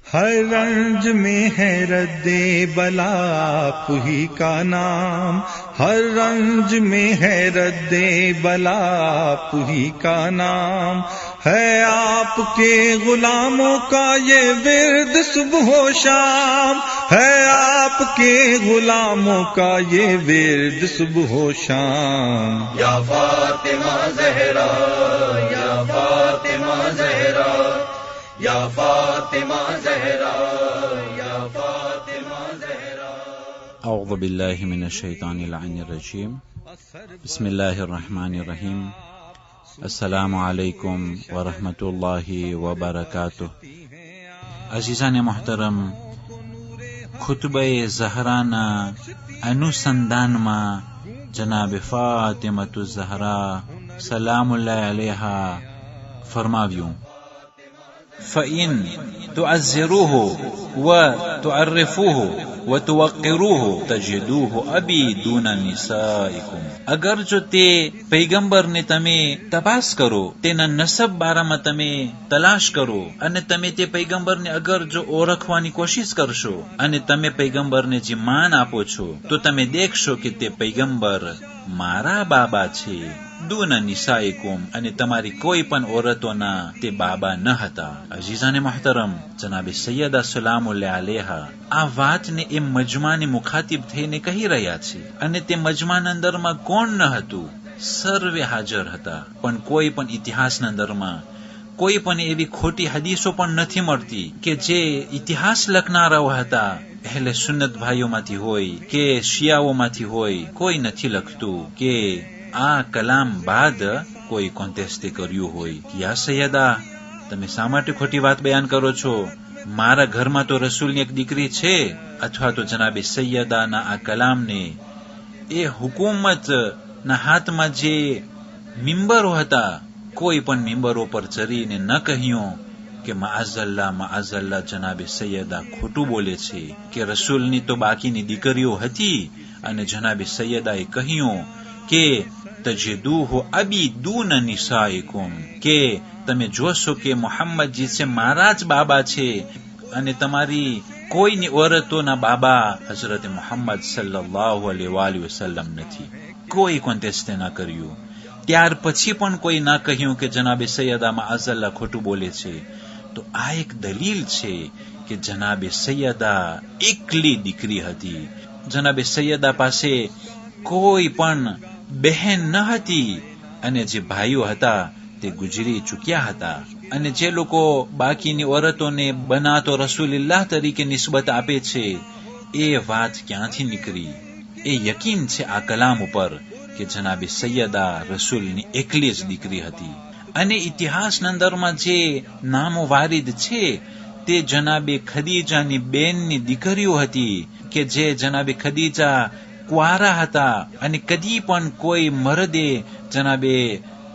हर रंज में है रद्दे बला आप ही का नाम, हर रंज में है रद्दे बला आप ही का नाम, है आपके गुलामों का ये विर्द सुबह व शाम, है आपके गुलामों का ये विर्द सुबह व शाम। या फातिमा ज़हरा, या फातिमा ज़हरा, या फातिमा ज़हरा, या फातिमा ज़हरा। अऊज़ु बिल्लाहि मिनश शैतानिर रजीम। बिस्मिल्लाहिर रहमानिर रहीम। अस्सलामु अलैकुम व रहमतुल्लाहि व बरकातुह। अज़ीज़ान मोहतरम, खुतबे ज़हराना अनुसंधानमा जनाब फातिमतु ज़हरा सलामुल्लाहि अलैहा फरमाव्યું, फ़इन तुअज़्ज़िरूहु व तुअर्रिफूहु व तुवक़्क़िरूहु तजिदूहु अबी दूना निसाइकुम। अगर जो ते पैगंबरने તમે તપાસ કરો, તેના નસબ બારામાં તમે તલાશ કરો અને તમે તે પૈગંબરને અગર જો ઓળખવાની કોશિશ કરશો અને તમે પૈગંબરને જે માન આપો છો, તો તમે દેખશો કે તે પૈગંબર મારા બાબા છે, દૂના નિસાઇકુમ, અને તમારી કોઈ પણ ઓરતોના તે બાબા ન હતા। અઝીઝાને મોહતરમ, જનાબે સૈયદા સલામુલ્લાહ અલૈહા આ વાતને એ મજમાને મુખાતિબ થઈને કહી રહ્યા છે અને તે મજમાના અંદરમાં કોણ ન હતું? સર્વે હાજર હતા, પણ કોઈ પણ ઇતિહાસના અંદરમાં કોઈ પણ એવી ખોટી હદીસો પણ નથી મળતી કે જે ઇતિહાસ લખનારાઓ હતા, અહેલે સુન્નત ભાઈઓમાંથી હોય કે શિયાઓમાંથી હોય, કોઈ નથી લખતું કે આ કલામ બાદ કોઈ કોન્ટેસ્ટે કર્યું હોય। યા સૈયદા, તમે શા માટે ખોટી વાત બયાન કરો છો? મારા ઘરમાં તો રસૂલની એક દીકરી છે, અથવા તો જનાબે સૈયદાના આ કલામને એ હુકુમતના હાથમાં જે મિંબરો હતા, કોઈ પણ મિંબરો પર ચરીને ન કહ્યું કે માઅઝલ્લા જનાબે સૈયદા ખોટું બોલે છે, કે રસૂલની તો બાકીની દીકરીઓ હતી અને જનાબે સૈયદાએ કહ્યું કે તજિદૂહુ અબી દૂન નિસાઇકુમ, કે તમે જોશો કે મોહમ્મદજી છે મારા જ બાબા છે અને તમારી કોઈની ઓરતોના બાબા હઝરત મોહમ્મદ સલ્લલ્લાહુ અલૈહિ વસલ્લમ નથી। કોઈ કોન્ટેસ્ટ ના કર્યું। ત્યાર પછી પણ કોઈ ના કહ્યું કે જનાબે સૈયદા માઅઝલ્લા ખોટું બોલે છે। તો આ એક દલીલ છે કે જનાબે સૈયદા એકલી દીકરી હતી। જનાબે સૈયદા પાસે કોઈ પણ બહેન ન હતી અને જે ભાઈઓ હતા તે ગુજરી ચૂક્યા હતા અને જે લોકો બાકીની ઓરતોને બનાતો રસૂલુલ્લાહ તરીકે નિસ્બત આપે છે, એ વાત ક્યાંથી નીકળી? એ યકીન છે આ કલામ ઉપર કે જનાબે સૈયદા રસૂલની એકલી જ દીકરી હતી। અને ઇતિહાસના અંદરમાં જે નામો વારિદ છે તે જનાબે ખદીજાની બેનની દીકરીઓ હતી કે જે જનાબે ખદીજા કુંવારા હતા અને કદી પણ કોઈ મરદે જનાબે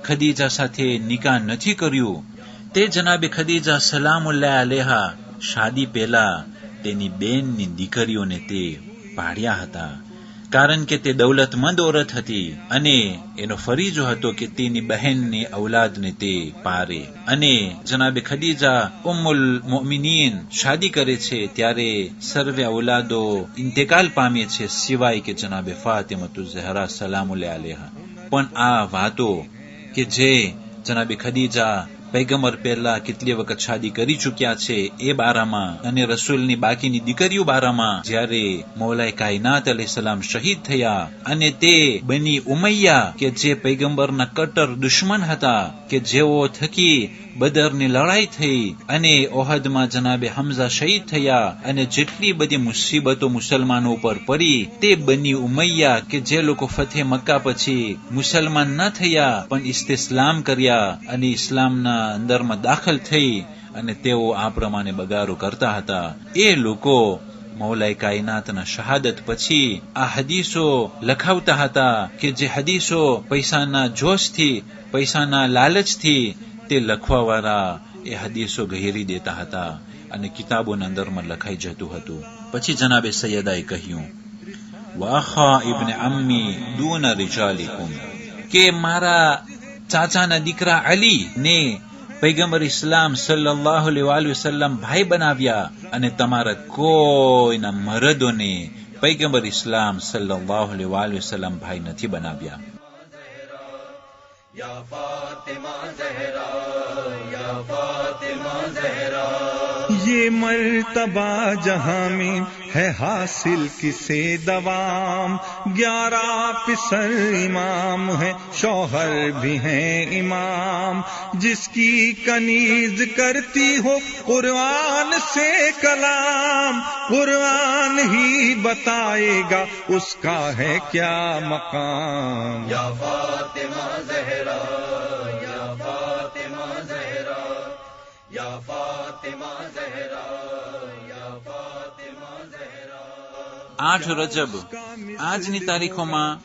ખદીજા સાથે નિકાહ નથી કર્યું। તે જનાબે ખદીજા સલામુલ્લાહ અલૈહા શાદી પહેલા તેની બેનની દીકરીઓને તે પાડ્યા હતા, કારણ કે તે દૌલતમંદ ઓરત હતી અને એનો ફરીજો હતો કે તેની બહેનની ઔલાદને તે પારે। અને જનાબે ખદીજા ઉમ્મુલ મુમિનીન શાદી કરે છે ત્યારે સર્વે ઔલાદો ઇન્તકાલ પામે છે, સિવાય કે જનાબે ફાતિમતુ ઝહરા સલામુલ્લાહ અલૈહા। પણ આ વાતો કે જે જનાબે ખદીજા પૈગંબર પહેલા કેટલી વખત શાદી કરી ચૂક્યા છે એ બારામાં અને રસૂલની બાકીની દીકરીઓ બારામાં જ્યારે મૌલાએ કાયનાત અલૈહિસ્સલામ શહીદ થયા અને તે બની ઉમૈયા કે જે પૈગંબરના કટ્ટર દુશ્મન હતા, કે જેઓ થકી બદરની લડાઈ થઈ અને ઓહદમાં જનાબે હમઝા શહીદ થયા અને જેટલી બધી મુસીબતો મુસલમાનો ઉપર પડી, તે બની ઉમૈયા કે જે લોકો ફતેહ મક્કા પછી મુસલમાન ન થયા પણ ઇસ્તિસ્લામ કર્યા અને ઇસ્લામના અંદરમાં દાખલ થઈ અને તેઓ આ પ્રમાણે બગારો કરતા હતા, એ લોકો મૌલાએ કાયનાતના શહાદત પછી આ હદીસો લખાવતા હતા કે જે હદીસો પૈસાના જોશથી, પૈસાના લાલચથી તે લખવાવાળા એ હદીસો ગહેરી દેતા હતા અને કિતાબોના અંદરમાં લખાઈ જતું હતું। પછી જનાબે સૈયદાએ કહ્યું, વાખા ઇબ્ન અમ્મી દૂન રિજાલિકુમ, કે મારા ચાચાના દીકરા અલી ને પૈગંબર ઇસ્લામ સલ્લલ્લાહુ અલૈહિ વસલ્લમ ભાઈ બનાવ્યા અને તમારા કોઈના મરદોને પૈગંબર ઇસ્લામ સલ્લલ્લાહુ અલૈહિ વસલ્લમ ભાઈ નથી બનાવ્યા. یا فاطمہ زہرا یا فاطمہ زہرا. یہ مرتبہ جہاں میں ہے حاصل کسے دوام، 11 پسر امام ہے، شوہر بھی ہیں امام. جس کی کنیز کرتی ہو قرآن سے کلام، قرآن ہی بتائے گا اس کا ہے کیا مقام. یا فاطمہ زہرا یا فاطمہ زہرا یا فاطمہ زہرا یا فاطمہ زہرا. 8 રજબ આજની તારીખોમાં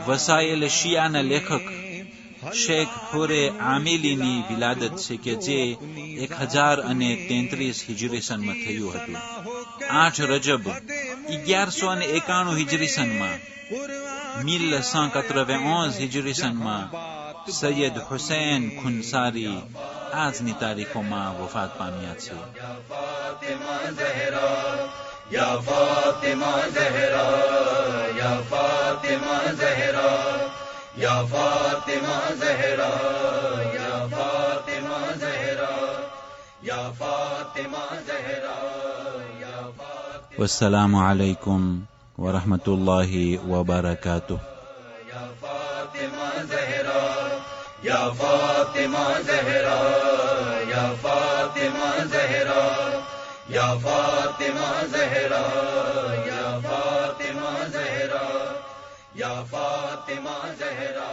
વસાયેલ શિયાના લેખક શેખ હુરે આમિલીની વિલાદત છે કે જે 1033 હિજરી સનમાં થયું હતું. 8 રજબ 1191 હિજરી સનમાં 1191 હિજરી સનમાં સૈયદ હુસૈન ખુનસારી આજની તારીખોમાં વફાત પામ્યા છે. یا فاطمہ زہرا یا فاطمہ زہرا یا فاطمہ زہرا یا فاطمہ زہرا یا فاطمہ زہرا یا فاطمہ. والسلام علیکم ورحمۃ اللہ وبرکاتہ. یا فاطمہ زہرا یا فاطمہ زہرا یا فاطمہ زہرا یا فاطمہ زہرا یا فاطمہ زہرا یا فاطمہ زہرا